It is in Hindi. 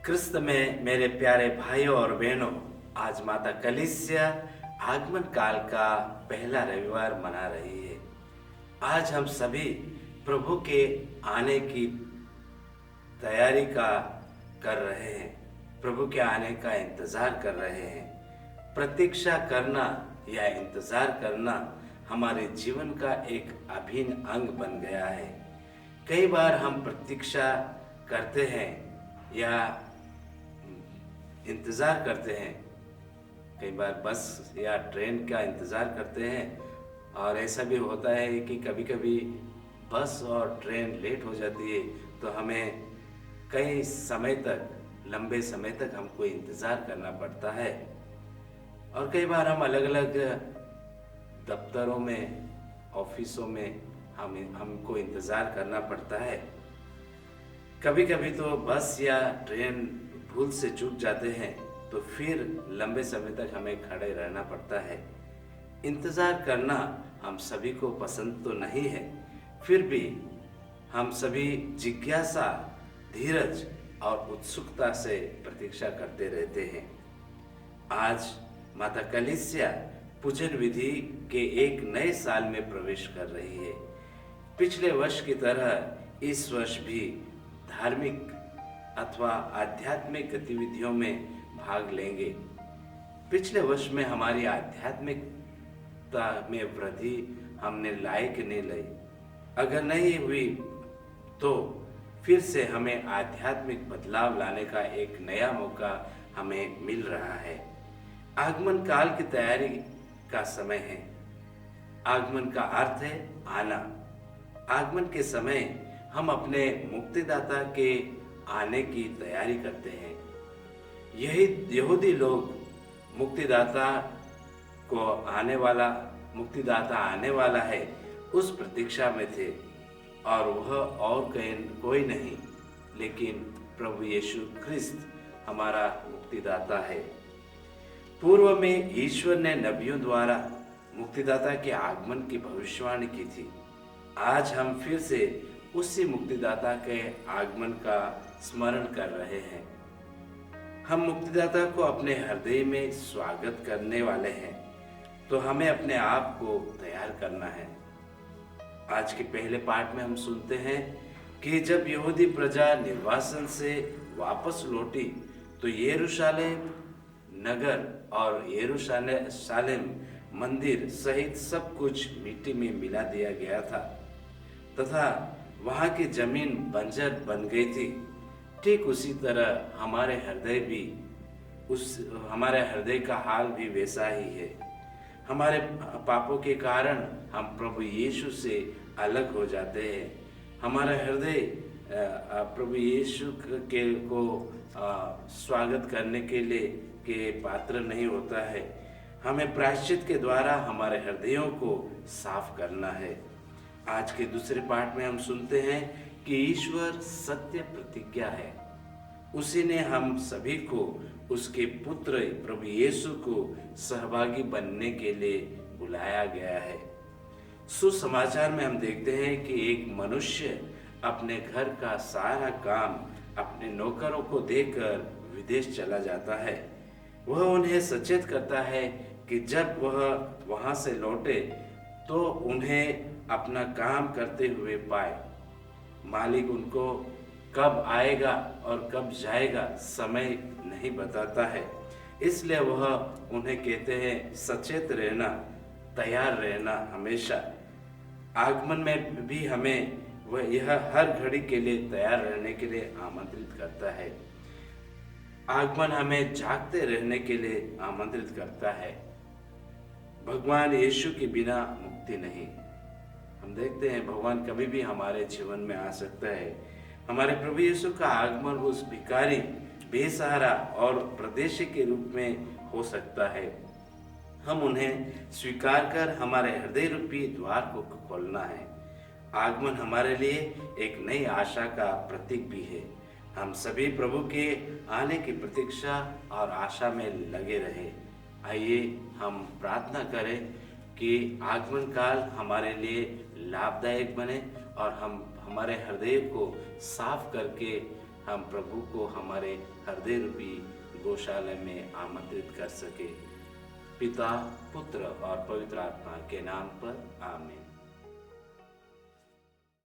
क्रिस्त में मेरे प्यारे भाइयों और बहनों, आज माता कलीसिया आगमन काल का पहला रविवार मना रही है। आज हम सभी प्रभु के आने की तैयारी का कर रहे हैं, प्रभु के आने का इंतजार कर रहे हैं। प्रतीक्षा करना या इंतजार करना हमारे जीवन का एक अभिन्न अंग बन गया है। कई बार हम प्रतीक्षा करते हैं या इंतज़ार करते हैं, कई बार बस या ट्रेन का इंतज़ार करते हैं। और ऐसा भी होता है कि कभी कभी बस और ट्रेन लेट हो जाती है, तो हमें कई समय तक, लंबे समय तक हमको इंतज़ार करना पड़ता है। और कई बार हम अलग अलग दफ्तरों में, ऑफिसों में हमको इंतज़ार करना पड़ता है। कभी कभी तो बस या ट्रेन भूल से चूक जाते हैं, तो फिर लंबे समय तक हमें खड़े रहना पड़ता है। इंतज़ार करना हम सभी को पसंद तो नहीं है, फिर भी हम सभी जिज्ञासा, धीरज और उत्सुकता से प्रतीक्षा करते रहते हैं। आज माता कलीसिया पूजन विधि के एक नए साल में प्रवेश कर रही है। पिछले वर्ष की तरह इस वर्ष भी धार्मिक अथवा आध्यात्मिक गतिविधियों में भाग लेंगे। पिछले वर्ष में हमारी आध्यात्मिकता में वृद्धि हमने लाई कि नहीं लाई? अगर नहीं हुई तो फिर से हमें आध्यात्मिक बदलाव लाने का एक नया मौका हमें मिल रहा है। आगमन काल की तैयारी का समय है। आगमन का अर्थ है आना। आगमन के समय हम अपने मुक्तिदाता के आने की तैयारी करते हैं। यही यहूदी लोग मुक्तिदाता मुक्तिदाता आने वाला है, उस प्रतीक्षा में थे। और वह और कोई नहीं लेकिन प्रभु यीशु ख्रिस्त हमारा मुक्तिदाता है। पूर्व में ईश्वर ने नबियों द्वारा मुक्तिदाता के आगमन की भविष्यवाणी की थी। आज हम फिर से उसी मुक्तिदाता के आगमन का स्मरण कर रहे हैं। हम मुक्तिदाता को अपने हृदय में स्वागत करने वाले हैं, तो हमें अपने आप को तैयार करना है। आज के पहले पाठ में हम सुनते हैं कि जब यहूदी प्रजा निर्वासन से वापस लौटी, तो यरूशलेम नगर और यरूशलेम मंदिर सहित सब कुछ मिट्टी में मिला दिया गया था तथा वहाँ की जमीन बंजर बन गई थी। ठीक उसी तरह हमारे हृदय का हाल भी वैसा ही है। हमारे पापों के कारण हम प्रभु यीशु से अलग हो जाते हैं। हमारा हृदय प्रभु यीशु को स्वागत करने के लिए के पात्र नहीं होता है। हमें प्रायश्चित के द्वारा हमारे हृदयों को साफ करना है। आज के दूसरे पाठ में हम सुनते हैं कि ईश्वर सत्य प्रतिज्ञा है। उसी ने हम सभी को उसके पुत्र प्रभु यीशु को सहभागी बनने के लिए बुलाया गया है। सुसमाचार में हम देखते हैं कि एक मनुष्य अपने घर का सारा काम अपने नौकरों को देकर विदेश चला जाता है। वह उन्हें सचेत करता है कि जब वह वहां से लौटे तो उन्हें अपना काम करते हुए पाए। मालिक उनको कब आएगा और कब जाएगा समय नहीं बताता है, इसलिए वह उन्हें कहते हैं सचेत रहना, तैयार रहना हमेशा। आगमन में भी हमें वह यह हर घड़ी के लिए तैयार रहने के लिए आमंत्रित करता है। आगमन हमें जागते रहने के लिए आमंत्रित करता है। भगवान यीशु के बिना मुक्ति नहीं। हम देखते हैं भगवान कभी भी हमारे जीवन में आ सकता है। हमारे प्रभु यीशु का आगमन उस भिखारी, बेसहारा और परदेशी के रूप में हो सकता है। हम उन्हें स्वीकार कर हमारे हृदय रूपी द्वार को खोलना है। आगमन हमारे लिए एक नई आशा का प्रतीक भी है। हम सभी प्रभु के आने की प्रतीक्षा और आशा में लगे रहे। आइए हम प्रार्थना करें कि आगमन काल हमारे लिए लाभदायक बने और हम हमारे हृदय को साफ करके हम प्रभु को हमारे हृदय रूपी गौशाला में आमंत्रित कर सके। पिता, पुत्र और पवित्र आत्मा के नाम पर आमीन।